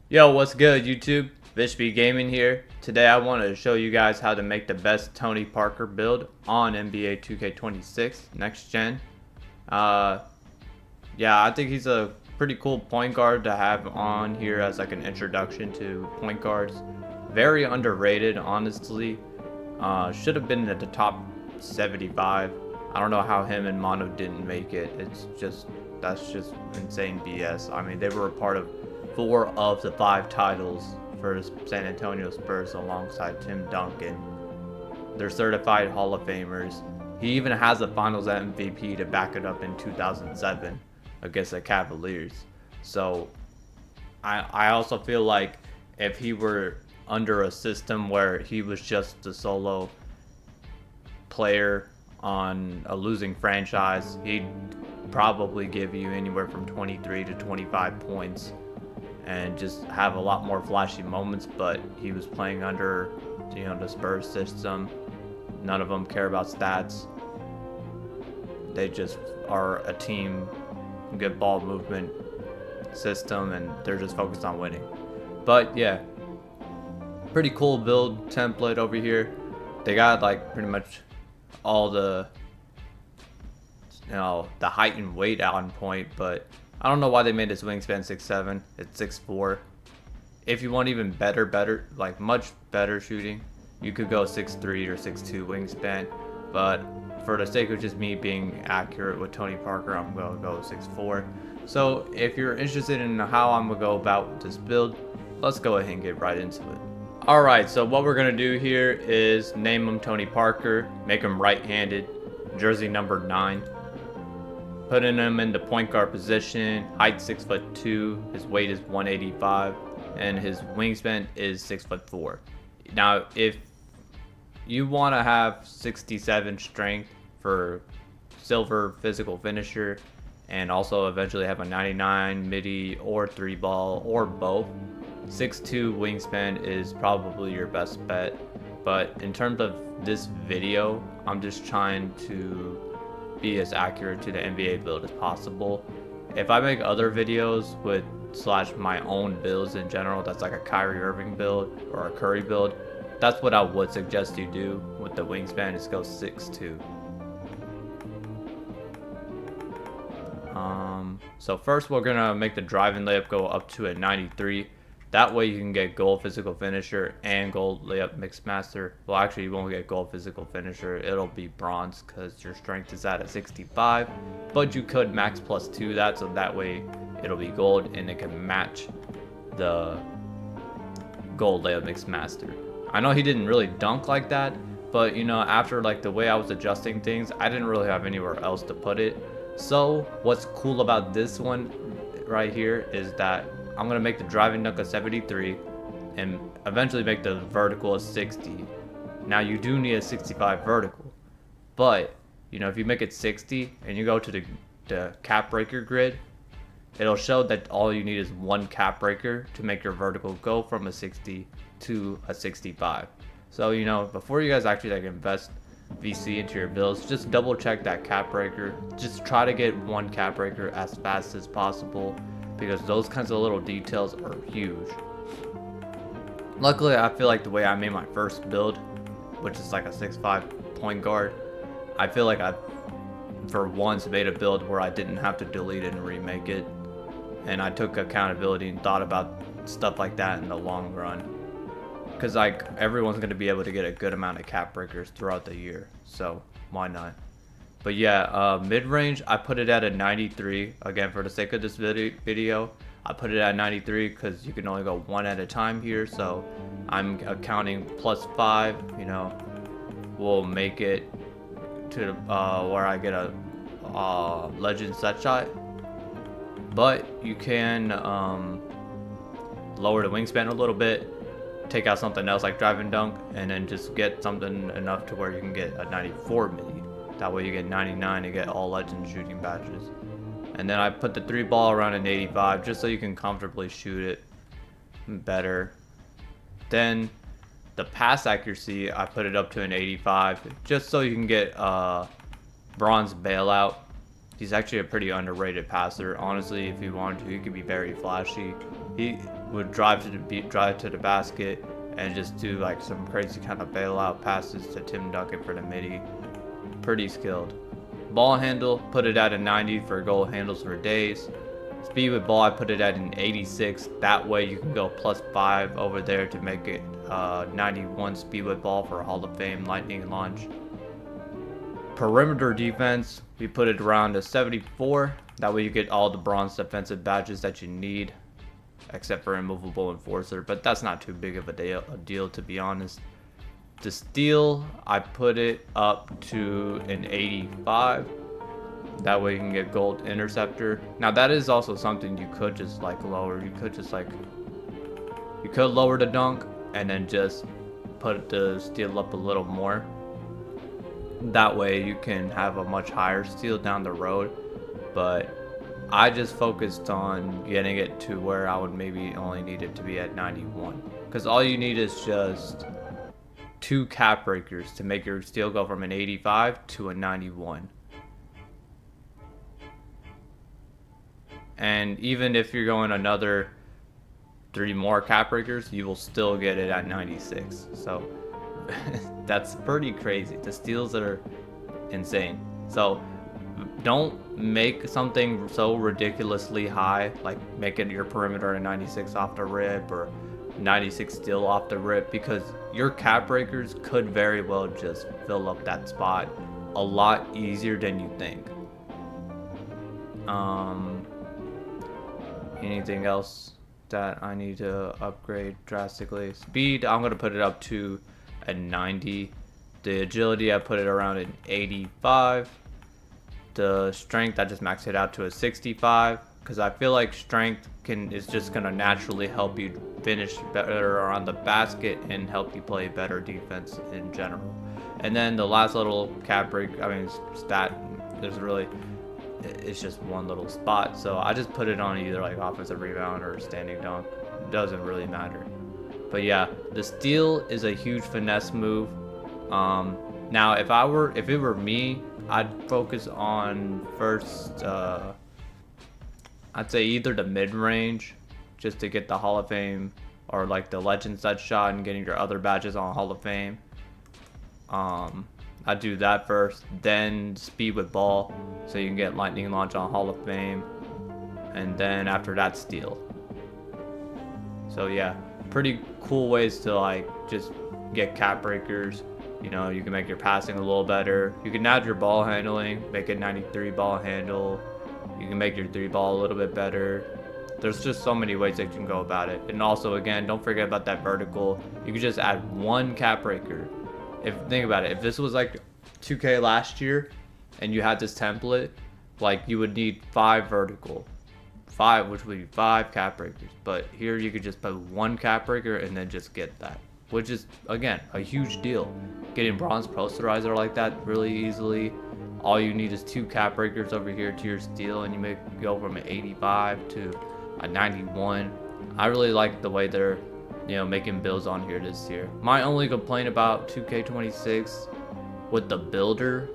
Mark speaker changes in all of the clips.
Speaker 1: Yo, what's good, YouTube? VISHBEGAMIN here. Today I wanted to show you guys how to make the best Tony Parker build on NBA 2K26 Next Gen. Yeah, I think he's a pretty cool point guard to have on here as like an introduction to point guards. Very underrated, honestly. Should have been at the top 75. I don't know how him and Mono didn't make it. That's just insane BS. I mean, they were a part of 4 of the 5 titles for San Antonio Spurs alongside Tim Duncan. They're certified Hall of Famers. He even has a Finals MVP to back it up in 2007 against the Cavaliers. So I also feel like if he were under a system where he was just a solo player on a losing franchise, he'd probably give you anywhere from 23 to 25 points and just have a lot more flashy moments. But he was playing under, the Spurs system. None of them care about stats. They just are a team, good ball movement system, and they're just focused on winning. But yeah, pretty cool build template over here. They got like pretty much all the the height and weight on point, but I don't know why they made his wingspan 6'7". It's 6'4". If you want even better, like much better shooting, you could go 6'3" or 6'2" wingspan. But for the sake of just me being accurate with Tony Parker, I'm gonna go 6'4". So if you're interested in how I'm gonna go about this build, let's go ahead and get right into it. Alright, so what we're gonna do here is name him Tony Parker, make him right-handed, jersey number 9. Putting him in the point guard position, height 6'2", his weight is 185, and his wingspan is 6'4". Now, if you want to have 67 strength for silver physical finisher, and also eventually have a 99 midi or 3 ball or both, 6'2" wingspan is probably your best bet. But in terms of this video, I'm just trying to be as accurate to the NBA build as possible. If I make other videos with my own builds in general, that's like a Kyrie Irving build or a Curry build, that's what I would suggest you do with the wingspan, is go 6'2". So first we're gonna make the driving layup go up to a 93. That way you can get gold physical finisher and gold layup mixed master. Well, actually you won't get gold physical finisher. It'll be bronze because your strength is at a 65. But you could max +2 that, so that way it'll be gold and it can match the gold layup mixed master. I know he didn't really dunk like that, but after like the way I was adjusting things, I didn't really have anywhere else to put it. So what's cool about this one right here is that I'm gonna make the driving dunk a 73 and eventually make the vertical a 60. Now you do need a 65 vertical, but if you make it 60 and you go to the cap breaker grid, it'll show that all you need is 1 cap breaker to make your vertical go from a 60 to a 65. So before you guys actually invest VC into your builds, just double check that cap breaker. Just try to get 1 cap breaker as fast as possible, because those kinds of little details are huge. Luckily, I feel like the way I made my first build, which is like a 6'5" point guard, I feel like I for once made a build where I didn't have to delete it and remake it, and I took accountability and thought about stuff like that in the long run, because like everyone's going to be able to get a good amount of cap breakers throughout the year, so why not? But yeah, mid-range, I put it at a 93. Again, for the sake of this video, I put it at 93 because you can only go 1 at a time here. So I'm accounting +5, will make it to where I get a legend set shot. But you can lower the wingspan a little bit, take out something else like drive and dunk, and then just get something enough to where you can get a 94 midi. That way you get 99 to get all legend shooting badges. And then I put the 3 ball around an 85 just so you can comfortably shoot it better. Then the pass accuracy, I put it up to an 85 just so you can get bronze bailout. He's actually a pretty underrated passer. Honestly, if he wanted to, he could be very flashy. would drive to the basket and just do like some crazy kind of bailout passes to Tim Duncan for the midi. Pretty skilled. Ball handle, put it at a 90 for goal handles for days. Speed with ball, I put it at an 86. That way you can go +5 over there to make it 91 speed with ball for Hall of Fame lightning launch. Perimeter defense, we put it around a 74. That way you get all the bronze defensive badges that you need, except for immovable enforcer, but that's not too big of a deal to be honest. The steal, I put it up to an 85. That way you can get gold interceptor. Now that is also something you could just like lower. You could lower the dunk and then just put the steal up a little more. That way you can have a much higher steal down the road. But I just focused on getting it to where I would maybe only need it to be at 91. Because all you need is just 2 cap breakers to make your steal go from an 85 to a 91. And even if you're going another 3 more cap breakers, you will still get it at 96. So that's pretty crazy. The steals are insane. So don't make something so ridiculously high, like making your perimeter a 96 off the rip or 96 steal off the rip, because your cap breakers could very well just fill up that spot a lot easier than you think. Anything else that I need to upgrade drastically? Speed, I'm going to put it up to a 90. The agility, I put it around an 85. The strength, I just maxed it out to a 65, because I feel like strength is just going to naturally help you finish better around the basket and help you play better defense in general. And then the last little stat, it's just one little spot, so I just put it on either like offensive rebound or standing dunk. It doesn't really matter. But yeah, the steal is a huge finesse move. Now if it were me, I'd focus on first I'd say either the mid-range, just to get the Hall of Fame, or like the legend set shot and getting your other badges on Hall of Fame. I'd do that first, then speed with ball, so you can get lightning launch on Hall of Fame, and then after that steal. So yeah, pretty cool ways to like just get cap breakers. You know, you can make your passing a little better. You can add your ball handling, make it 93 ball handle. You can make your 3 ball a little bit better. There's just so many ways that you can go about it. And also, again, don't forget about that vertical. You can just add 1 cap breaker. Think about it, if this was like 2K last year and you had this template, like you would need 5 vertical, 5, which would be 5 cap breakers. But here you could just put 1 cap breaker and then just get that, which is again a huge deal. Getting bronze posterizer like that really easily. All you need is 2 cap breakers over here to your steal, and you may go from an 85 to a 91. I really like the way they're making builds on here this year. My only complaint about 2K26 with the builder,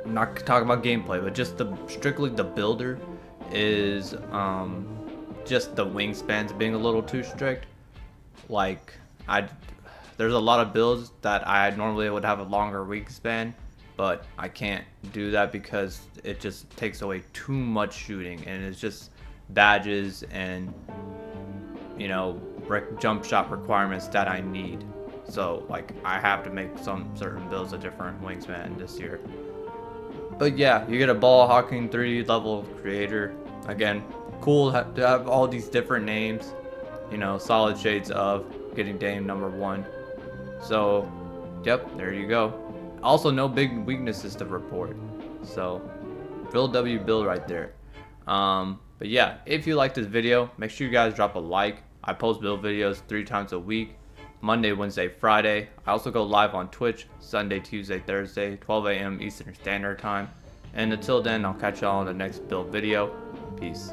Speaker 1: I'm not talking about gameplay, but just strictly the builder, is just the wingspans being a little too strict. Like there's a lot of builds that I normally would have a longer wingspan, but I can't do that because it just takes away too much shooting, and it's just badges and jump shot requirements that I need. So like I have to make some certain builds a different wingspan this year. But yeah, you get a ball hawking 3 level creator. Again, cool to have all these different names, solid shades of getting Dame #1. So yep, there you go. Also, no big weaknesses to report. So Phil W build right there. But yeah, if you like this video, make sure you guys drop a like. I post build videos 3 times a week, Monday, Wednesday, Friday. I also go live on Twitch Sunday, Tuesday, Thursday, 12 a.m. Eastern Standard Time. And until then, I'll catch y'all on the next build video. Peace.